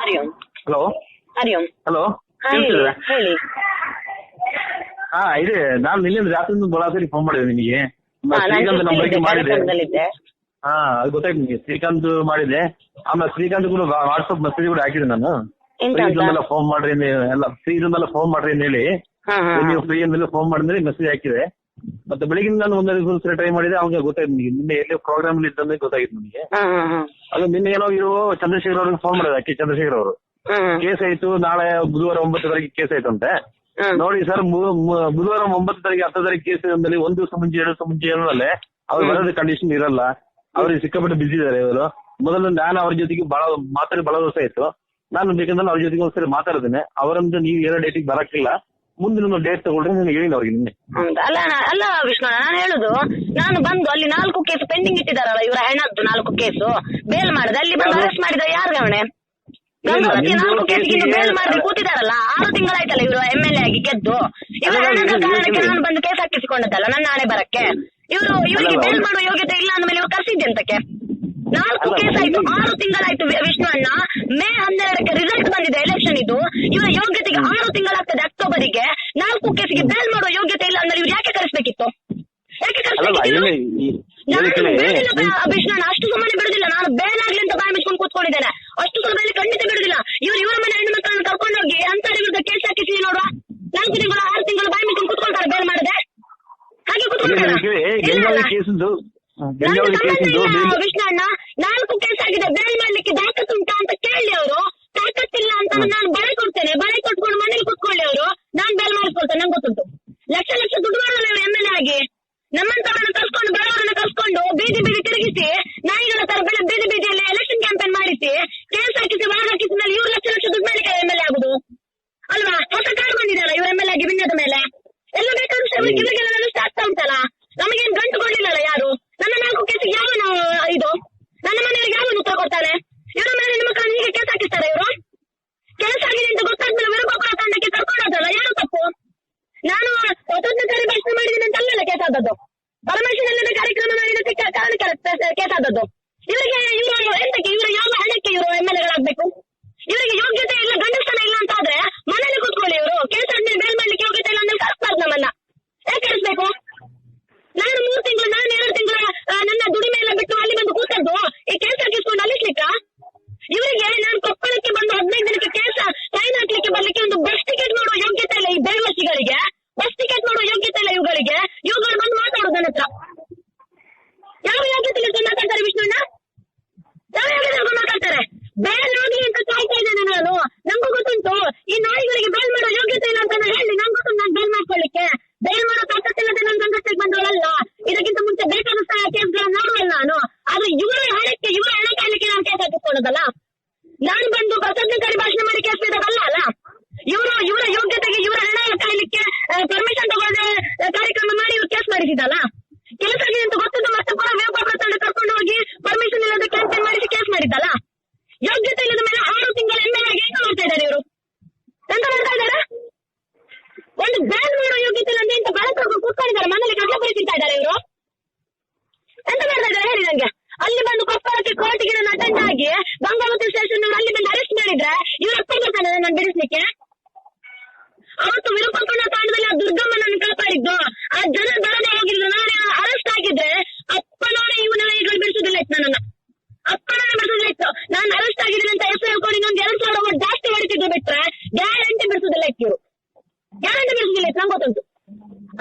ಹರಿ ಓಂ. Hello ಹರಿ ಓಂ. Hello ಹೇಳಿ. ಇದೆ ನಾನು ನಿನ್ನೆ ರಾತ್ರಿ ಬೋಳಾಸರಿ ಫೋನ್ ಮಾಡಿದೆ ನಿಮಗೆ. ಶ್ರೀಕಾಂತ್ ನಂಬರ್ಗೆ ಮಾಡಿದೆ. ಅದು ಗೊತ್ತಾಯ್ತು ನಿಮಗೆ. ಶ್ರೀಕಾಂತ್ ಮಾಡಿದೆ. ಆಮೇಲೆ ಶ್ರೀಕಾಂತ್ ಕೂಡ ವಾಟ್ಸ್ಆಪ್ ಮೆಸೇಜ್ ಕೂಡ ಹಾಕಿದೆ ನಾನು. ಫ್ರೀ ಇದನ್ನೆಲ್ಲ ಫೋನ್ ಮಾಡ್ರಿ ಎಲ್ಲ ಫ್ರೀ ಇದನ್ನೆಲ್ಲ ಫೋನ್ ಮಾಡ್ರಿ ಅಂತ ಹೇಳಿ ನೀವು ಫ್ರೀ ಅಂದೆಲ್ಲ ಫೋನ್ ಮಾಡಿದ್ರೆ ಮೆಸೇಜ್ ಹಾಕಿದೆ. ಮತ್ತೆ ಬೆಳಿಗ್ಗೆ ನಾನು ಒಂದೆರಡು ಟ್ರೈ ಮಾಡಿದೆ. ಅವಾಗ ಗೊತ್ತಾಯ್ತು ನಿಮಗೆ ನಿನ್ನೆ ಎಲ್ಲಿ ಪ್ರೋಗ್ರಾಮ್ ಅಲ್ಲಿ ಇದ್ದಂದ್ರೆ ಗೊತ್ತಾಗಿತ್ತು ನನಗೆ. ಅದು ನಿನ್ನೆ ಏನೋ ಇವರು ಚಂದ್ರಶೇಖರ್ ಅವ್ರಿಗೆ ಫೋನ್ ಮಾಡಿದೆ. ಅಕ್ಕಿ ಚಂದ್ರಶೇಖರ್ ಅವರು ಕೇಸ್ ಆಯ್ತು, ನಾಳೆ ಬುಧವಾರ 9 ತಾರೀಕು ಕೇಸ್ ಆಯ್ತಂತೆ. ನೋಡಿ ಸರ್, ಬುಧವಾರ 9 ತಾರೀಕು 10 ತಾರೀಕು ಕೇಸ್ ಅಂದಲ್ಲಿ ಒಂದ್ ದಿವಸ ಮುಂಚೆ 2 ದಿವಸ ಮುಂಚೆ ಏನಲ್ಲ ಅವ್ರು ಬರೋದ ಕಂಡೀಷನ್ ಇರಲ್ಲ. ಅವ್ರಿಗೆ ಸಿಕ್ಕಾಪಟ್ಟೆ ಬಿಸಿ ಇದಾರೆ ಇವರು. ಮೊದಲು ನಾನು ಅವ್ರ ಜೊತೆಗೆ ಮಾತಾಡಿ ಬಹಳ ದಿವಸ ಆಯ್ತು. ನಾನು ಬೇಕಂದ್ರೆ ಅವ್ರ ಜೊತೆಗೆ ಒಂದ್ಸರಿ ಮಾತಾಡ್ತೇನೆ. ಅವರಂದ್ರೆ ನೀವು ಏನೋ ಡೇಟಿಗೆ ಬರಕ್ಕಿಲ್ಲ, ಮುಂದಿನ ಡೇಟ್ ತಗೊಳ್ರಿ ನಾನು ಹೇಳಿಲ್ಲ ಅವ್ರಿಗೆ ನಿನ್ನೆ. ಅಲ್ಲ ವಿಷ್ಣು, ನಾನು ಹೇಳುದು, ನಾನು ಬಂದು ಅಲ್ಲಿ 4 ಕೇಸ್ ಪೆಂಡಿಂಗ್ ಇಟ್ಟಿದಾರಲ್ಲ ಇವರ ಹೆಣ್ಣದ್ದು 4 ಕೇಸು ಬೇಲ್ ಮಾಡಿದೆ. ಅಲ್ಲಿ ಬಂದು ಅರೆಸ್ಟ್ ಮಾಡಿದ ಯಾರು ಅವಣೆ? ಗಂಗಾವತಿ 4 ಕೇಸಿಗೆ ಬೇಲ್ ಮಾಡಿದ್ರೆ ಕೂತಿದಾರಲ್ಲ. 6 ತಿಂಗಳಾಯ್ತಲ್ಲ ಇವರು MLA ಆಗಿ ಗೆದ್ದು. ಇವರ ಹಣದ ಕಾರಣಕ್ಕೆ ನಾನು ಬಂದು ಕೇಸ್ ಹಾಕಿಸಿಕೊಂಡದ್ದಲ್ಲ ನನ್ನ ಹಣೆ ಬರಕ್ಕೆ. ಇವರಿಗೆ ಬೇಲ್ ಮಾಡುವ ಯೋಗ್ಯತೆ ಇಲ್ಲ ಅಂದ್ಮೇಲೆ ಇವ್ರು ಕರ್ಸಿದ್ದೆ ಅಂತಕ್ಕೆ. 4 ಕೇಸ್ ಆಯ್ತು, 6 ತಿಂಗಳಾಯ್ತು ವಿಷ್ಣು ಅಣ್ಣ. ಮೇ 12ಕ್ಕೆ ರಿಸಲ್ಟ್ ಬಂದಿದೆ ಎಲೆಕ್ಷನ್ ಇದು. ಇವರ ಯೋಗ್ಯತೆಗೆ 6 ತಿಂಗಳಾಗ್ತದೆ ಅಕ್ಟೋಬರಿಗೆ. 4 ಕೇಸಿಗೆ ಬೇಲ್ ಮಾಡುವ ಯೋಗ್ಯತೆ ಇಲ್ಲ ಅಂದ್ರೆ ಇವ್ರು ಯಾಕೆ ಕರೆಸ್ಬೇಕಿತ್ತು? ಯಾಕೆ ಕರೆಸ್ಬೇಕಿತ್ತು? ವಿಷ್ಣು ಅಣ್ಣ ಅಷ್ಟು ಸುಮ್ಮನೆ ಬಿಡುದಿಲ್ಲ. ನಾನು ಬೇಲ್ ಆಗ್ಲಿ ಅಂತ ಬಾಯಿ ಮುಚ್ಕೊಂಡು ಕೂತ್ಕೊಂಡಿದ್ದೇನೆ. ಅಷ್ಟು ಸುಲಭದಲ್ಲಿ ಖಂಡಿತ ಬಿಡುದಿಲ್ಲ. ಇವರ ಮನೆ ಹೆಣ್ಣು ಮಕ್ಕಳನ್ನು ಕರ್ಕೊಂಡೋಗಿ ಅಂತ ವಿರುದ್ಧ ಕೇಸ್ ಹಾಕಿಸಿ ನೋಡುವ. 4 ತಿಂಗಳು 6 ತಿಂಗಳು ಬಾಯಿ ಮುಚ್ಕೊಂಡು ಕೂತ್ಕೊಳ್ತಾರೆ ಬೇಲ್ ಮಾಡದೆ. ಹಾಗೆ ಕೂತ್ಕೊಳ್ತಾರ ವಿಷ್ಣು ಅಣ್ಣ. 4 ಕೇಸ್ ಆಗಿದೆ, ಬೇಲ್ ಮಾಡ್ಲಿಕ್ಕೆ ತಾಕತ್ತುಂಟಾ ಅಂತ ಕೇಳಿ ಅವರು. ತಾಕತ್ತಿಲ್ಲ ಅಂತ ನಾನು ಬಳೆ ಕೊಡ್ತೇನೆ, ಬಳೆ ಕೊಟ್ಕೊಂಡು ಮನೇಲಿ ಕೂತ್ಕೊಳ್ಳಿ ಅವರು. ನಾನ್ ಬೇಲ್ ಮಾಡಿಸ್ಕೊಳ್ತೇನೆ. ನಂಗೆ ಗೊತ್ತುಂಟು, ಲಕ್ಷ ಲಕ್ಷ ದುಡ್ಡು ಮಾಡಲ್ಲ ಇವರು MLA ಆಗಿ. ನಮ್ಮಂತವರನ್ನ ಕರ್ಸ್ಕೊಂಡು ಬಡವರನ್ನ ಕರ್ಸ್ಕೊಂಡು ಬೀದಿ ಬೀದಿ ತಿರುಗಿಸಿ ನಾಯಿಗಳ ತರ ಬೀದಿ ಬೀದಿಯಲ್ಲಿ ಎಲೆಕ್ಷನ್ ಕ್ಯಾಂಪೇನ್ ಮಾಡಿಸಿ ಕೇಸ್ ಹಾಕಿಸಿ ಒಳಗೆ ಹಾಕಿಸಿದಲ್ಲಿ ಇವ್ರು ಲಕ್ಷ ಲಕ್ಷ ದುಡ್ಡು ಮಾಡಲಿಕ್ಕೆ MLA ಆಗುದು ಅಲ್ವಾ? ಹೊಸ ಕಾರ್ಡ್ ಬಂದಿದಲ್ಲ ಇವ್ರ MLA ಆಗಿ ಬಿನ್ನದ ಮೇಲೆ. ಎಲ್ಲ ಬೇಕಾದ್ರೆ ಇವರಿಗೆಲ್ಲ ವ್ಯವಸ್ಥೆ ಆಗ್ತಾ ಉಂಟಲ್ಲ. ನಮಗೇನು ಗಂಟು ಕೊಡ್ಲಿಲ್ಲಲ್ಲ ಯಾರು. ನನ್ನ 4 ಕೇಸಿಗೆ ಯಾವನು ಇದು? ನನ್ನ ಮನೆಯವರಿಗೆ ಯಾವನು ಉತ್ತರ ಕೊಡ್ತಾರೆ? ಇವರ ಮೇಲೆ ನಿಮ್ಮ ಮಕ್ಕಳನ್ನು ಹೀಗೆ ಕೇಸ್ ಹಾಕಿಸ್ತಾರೆ ಇವರು. ಕೇಸ್ ಆಗಿದೆ ಅಂತ ಗೊತ್ತಾದ್ಮೇಲೆ ವಿರುಗೋಪುರ ತಂಡಕ್ಕೆ ಕರ್ಕೊಂಡೋದಲ್ಲ ಯಾರು ತಪ್ಪು? ನಾನು ಸ್ವತಂತ್ರಕಾರಿ ಭಾಷಣ ಮಾಡಿದ್ದೀನಿ ಅಂತ ಅಲ್ಲೆಲ್ಲ ಕೇಸ್ ಆದದ್ದು. ಪರಮೇಶ್ವರಲ್ಲದ ಕಾರ್ಯಕ್ರಮ ಮಾಡಿದ ಕಾರಣಕ್ಕೆ ಕೇಸ್ ಆದದ್ದು. ಇವರಿಗೆ ಇವರು ಎಂತಕ್ಕೆ, ಇವರ ಯಾವ ಹಣಕ್ಕೆ ಇವರು MLAಗಳಾಗಬೇಕು? ಇವರಿಗೆ ಯೋಗ್ಯತೆ ಇಲ್ಲ, ಗಂಡಸ್ಥಾನ ಇಲ್ಲ ಅಂತ ಆದ್ರೆ ಮನೇಲಿ ಕೂತ್ಕೊಳ್ಳಿ. ಇವರು ಕೇಸ್ ಆದ್ಮೇಲೆ ಬೇಲ್ ಮಾಡ್ಲಿಕ್ಕೆ ಯೋಗ್ಯತೆ ಇಲ್ಲ ಅಂದ್ರೆ ಕರೆಸ್ಬಾರ್ದು ನಮ್ಮನ್ನ. ಯಾಕೆ ಕರೆಸ್ಬೇಕು? ನಾನು 3 ತಿಂಗಳು, ನಾನು 2 ತಿಂಗಳು ನನ್ನ ದುಡಿಮೆ ಎಲ್ಲ ಬಿಟ್ಟು ಅಲ್ಲಿ ಬಂದು ಕೂತದ್ದು ಈ ಕೇಸ್ ಹಾಕಿಸ್ಕೊಂಡು ಅಲಿಸ್ಲಿಕ್ಕ? ಇವರಿಗೆ ನಾನು ಕೊಪ್ಪಳಕ್ಕೆ ಬಂದು 15 ದಿನಕ್ಕೆ ಕೇಸ್ ಸೈನ್ ಹಾಕ್ಲಿಕ್ಕೆ ಬರ್ಲಿಕ್ಕೆ ಒಂದು ಬಸ್ ಟಿಕೆಟ್ ಮಾಡುವ ಯೋಗ್ಯತೆ ಇಲ್ಲ ಈ ಬೇರ್ವಸಿಗಳಿಗೆ. ಬಸ್ ಟಿಕೆಟ್ ಮಾಡುವ ಯೋಗ್ಯತೆ ಇಲ್ಲ ಇವುಗಳಿಗೆ. ಇವುಗಳು ಬಂದು ಮಾತಾಡೋದು ನನ್ನ ಹತ್ರ. ಯಾವ ಯೋಗ್ಯತೆ ಮಾತಾಡ್ತಾರೆ ವಿಷ್ಣುಣ್ಣ? ಯಾವ ಯೋಗ್ಯತೆ ಮಾತಾಡ್ತಾರೆ? ಬೇಲ್ ಹೋಗ್ಲಿ ಅಂತ ಕಾಯ್ತಾ ಇದ್ದೇನೆ ನಾನು. ನಂಗೂ ಗೊತ್ತುಂಟು ಈ ನಾಯಿಗಳಿಗೆ ಬೇಲ್ ಮಾಡೋ ಯೋಗ್ಯತೆ ಇಲ್ಲ ಅಂತ ಹೇಳಿ. ನಂಗೆ ಗೊತ್ತುಂಟು ನಾನು ಬೇಲ್ ಮಾಡ್ಕೊಳ್ಳಿಕ್ಕೆ. ಬೇಲ್ ಮಾಡೋ ತಾಕತ್ತಿಲ್ಲದೆ ನನ್ನ ಸಂಘಟನೆಗೆ ಬಂದವಳಲ್ಲ. ಇದಕ್ಕಿಂತ ಮುಂಚೆ ಬೇಕಾದ ಕೇಸ್ಗಳನ್ನು ನೋಡುವಲ್ಲ ನಾನು. ಆದ್ರೆ ಇವರ ಹಣಕ್ಕೆ, ಇವರ ಹಣ ಕಾಯ್ಲಿಕ್ಕೆ ನಾನು ಕೇಸ್ ಹಾಕಿಸ್ಕೊಳ್ಳೋದಲ್ಲ. ನಾನು ಬಂದು ಪ್ರಸನ್ನಕಾರಿ ಭಾಷಣ ಮಾಡಿ ಕೇಸ್ ಬೇಡವಲ್ಲ ಅಲ್ಲ. ಇವರ ಯೋಗ್ಯತೆಗೆ, ಇವರ ಹಣ ಕಾಯ್ಲಿಕ್ಕೆ ಪರ್ಮಿಷನ್ ತಗೊಳ್ಳದೆ ಕಾರ್ಯಕ್ರಮ ಮಾಡಿ ಇವ್ರು ಕೇಸ್ ಮಾಡಿಸಿದಲ್ಲ. ಕೇಸ್ ಆಗಿದೆ ಅಂತ ಗೊತ್ತಿದ್ದು ಮತ್ತೆ ಪುನಃ ವಿರುಗೋಪುರ ತಂಡ ಕರ್ಕೊಂಡು ಹೋಗಿ ಪರ್ಮಿಷನ್ ಇಲ್ಲದೆ ಕ್ಯಾಂಪೇನ್ ಮಾಡಿಸಿ ಕೇಸ್ ಮಾಡಿದ್ದಲ್ಲ. ಯೋಗ್ಯತೆ ಇಲ್ಲದ ಮೇಲೆ 6 ತಿಂಗಳ MLA ಆಗಿ ಎಂತ ಮಾಡ್ತಾ ಇದ್ದಾರೆ ಇವರು? ಎಂತ ಮಾಡ್ತಾ ಇದ್ದಾರೆ? ಒಂದು ಬ್ಯಾನ್ ಮಾಡೋ ಯೋಗ್ಯತೆ ಇಲ್ಲ ಅಂತ ಬಳಕ ಕೂತ್ಕೊಂಡಿದ್ದಾರೆ. ಮನೇಲಿ ಕಡ್ಲೆ ಪುರಿ ತಿಂತಾ ಇದ್ದಾರೆ ಇವರು. ಎಂತ ಮಾಡ್ತಾ ಇದ್ದಾರೆ ಹೇಳಿ ನಂಗೆ? ಅಲ್ಲಿ ಬಂದು ಕೊಪ್ಪಳಕ್ಕೆ ಕೋರ್ಟಿಗೆ ನಾನು ಅಟೆಂಡ್ ಆಗಿ ಗಂಗಾವತಿ ಸ್ಟೇಷನ್ ಅಲ್ಲಿ ಬಂದು ಅರೆಸ್ಟ್ ಮಾಡಿದ್ರೆ ಇವ್ರು ಅಪ್ಪ ಬರ್ತಾನೆ ನಾನು ಬಿಡಿಸ್ಲಿಕ್ಕೆ. ಅವತ್ತು ವಿರುಪಾಪಣ್ಣ ತಾಂಡದಲ್ಲಿ ಆ ದುರ್ಗಮ್ಮನನ್ನು ಕಾಪಾಡಿದ್ದು ಆ ಜನ ಬರದೆ ಹೋಗಿದ್ರು. ನಾನು ಅರೆಸ್ಟ್ ಆಗಿದ್ರೆ ಅಪ್ಪನವರೇ ಇವು ನಾಯಿಗಳು ಬಿಡಿಸೋದಿಲ್ಲ ಇತ್ತು ನನ್ನನ್ನ. ಅಪ್ಪನವರೇ ಬಿಡಿಸೋದಿಲ್ಲ ಇತ್ತು. ನಾನು ಅರೆಸ್ಟ್ ಆಗಿದ್ದೀನಿ ಅಂತ ಹೆಸರು ಹೇಳ್ಕೊಂಡು ಇನ್ನೊಂದು 2,000 ಓಟ್ ಜಾಸ್ತಿ ಹೊಡಿತಿದ್ರು ಬಿಟ್ರೆ ಗ್ಯಾರಂಟಿ ಬಿಡಿಸೋದಿಲ್ಲ ಇತ್ತು ಇವರು. ಗ್ಯಾರಂಟಿ ಬಿಡಿಸೋದಿಲ್ಲ ಇತ್ತು. ನಂಗೆ ಗೊತ್ತುಂಟು.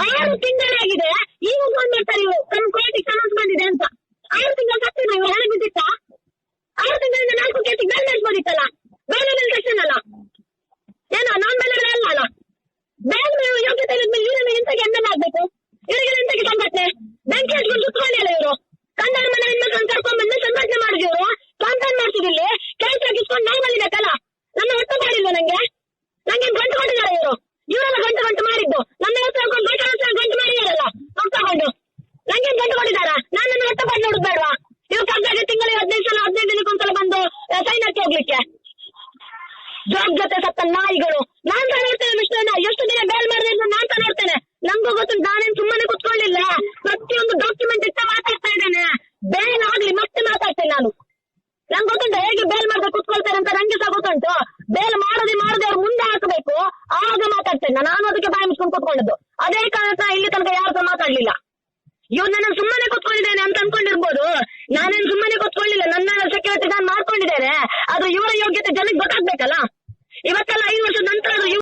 6 ತಿಂಗಳಾಗಿದೆ. ಈಗ ಫೋನ್ ಮಾಡ್ತಾರೆ ಇವರು ನಮ್ಮ ಕೋರ್ಟಿಗೆ ಸಮನ್ಸ್ ಬಂದಿದೆ ಅಂತ. 6 ತಿಂಗಳು ಸತ್ತಿದ್ರು ಇವರು. ಹಣ ಬಿದ್ದಿತ್ತ? 6 ತಿಂಗಳಿಂದ 4 ಕೇಸಿಗೆ ಬೇಲ್ ಮಾಡಿಸ್ಬೋದಿತ್ತಲ್ಲ. ಬೇಲ್ ಮೇಲೆ ಸೆಕ್ಷನ್ ಅಲ್ಲ ಏನೋ ನಾನ್ ಬೇಲ್ ಅಲ್ಲ. ಬೇಲ್ ಮೇಲೆ ಯೋಗ್ಯತೆ ಇಲ್ಲದ್ಮೇಲೆ ಇವರನ್ನ ಎಂತಕ್ಕೆ MLA ಆಗ್ಬೇಕು? ಇವರಿಗೆ ಎಂತಕ್ಕೆ ಸಂಘಟನೆ? ಬೆಂಕಿ ಹಚ್ಕೊಂಡು ಸುತ್ತಕೊಂಡಿ ಅಲ್ಲ ಇವರು. ಕನ್ನಡ ಮನೆ ಹೆಣ್ಮಕ್ಳನ್ನು ಕರ್ಕೊಂಡ್ಬಂದು ಸಂಘಟನೆ ಮಾಡಿದ್ರು. ಕ್ಯಾಂಪೇನ್ ಮಾಡ್ತಿದ್ದಿಲ್ಲಿ ಕೇಸ್ ಹಾಕಿಸ್ಕೊಂಡು ನಾವು ಬಂದಿಬೇಕಲ್ಲ. ನನ್ನ ಹೊಟ್ಟೆ ಮಾಡಿಲ್ವ ನಂಗೆ? ಗಂಟು ಕೊಟ್ಟಿದ್ದಾರೆ ಇವರು. ಇವರೆಲ್ಲ ಗಂಟು ಮಾಡಿದ್ದು ನನ್ನ ಹೆಸರು ಹಾಕೊಂಡು ಬೇಕಾದ ಗಂಟು ಮಾಡಿದಾರಲ್ಲ ದುಡ್ಡು ತಗೊಂಡು. ನಂಗೇನ್ ಗಂಟು ಕೊಟ್ಟಿದ್ದಾರ? ನಾನು ನನ್ನ ಹೊಟ್ಟೆ ಪಾಡು ನೋಡುದು ಬೇಡವಾ? ಇವ್ರು ಕರ್ನಾಟಕ ತಿಂಗಳಿಗೆ 15 ದಿನಕ್ಕೊಂದ್ಸಲ ಬಂದು ಸೈನ್ ಹಾಕಿ ಹೋಗ್ಲಿಕ್ಕೆ. ಜೋಗ್ಯತೆ ಸತ್ತ ನಾಯಿಗಳು. ನಾನ್ ನೋಡ್ತೇನೆ ವಿಷ್ಣುವನ್ನ ಎಷ್ಟು ದಿನ ಬೇಲ್ ಮಾಡಿದೆ ಅಂತ ನಾನ್ ನೋಡ್ತೇನೆ. ನಂಗೂ ಗೊತ್ತು, ನಾನೇನ್ ಸುಮ್ಮನೆ ಕುತ್ಕೊಳ್ಳಿಲ್ಲ. ಪ್ರತಿಯೊಂದು ಡಾಕ್ಯುಮೆಂಟ್ ಇಟ್ಟ ಮಾತಾಡ್ತಾ ಇದ್ದೇನೆ. ಬೇಲ್ ಆಗ್ಲಿ ಮತ್ತೆ ಮಾತಾಡ್ತೇನೆ ನಾನು. ನಂಗೆ ಗೊತ್ತುಂಟು ಹೇಗೆ ಬೇಲ್ ಮಾಡ್ದೆ ಕುತ್ಕೊಳ್ತಾರೆ ಅಂತ. ನಂಗೆ ಸಹ ಗೊತ್ತುಂಟು. ಮಾತಾಡ್ತೇನೆ, ನಾನು ಅದಕ್ಕೆ ಬಾಯಿ ಮುಚ್ಕೊಂಡು ಕೂತ್ಕೊಂಡದ್ದು. ಅದೇ ಕಾರಣ ಇಲ್ಲಿ ತನಕ ಯಾರು ಸಹ ಮಾತಾಡ್ಲಿಲ್ಲ. ಇವ್ರು ನಾನು ಸುಮ್ಮನೆ ಕೂತ್ಕೊಂಡಿದ್ದೇನೆ ಅಂತ ಅನ್ಕೊಂಡಿರ್ಬೋದು, ನಾನೇನು ಸುಮ್ಮನೆ ಕೂತ್ಕೊಳ್ಳಿಲ್ಲ, ನನ್ನ ಸೆಕ್ಯೂರಿಟಿ ನಾನು ಮಾಡ್ಕೊಂಡಿದ್ದೇನೆ. ಆದ್ರೆ ಇವರ ಯೋಗ್ಯತೆ ಜನಕ್ಕೆ ಗೊತ್ತಾಗ್ಬೇಕಲ್ಲ. ಇವತ್ತೆಲ್ಲ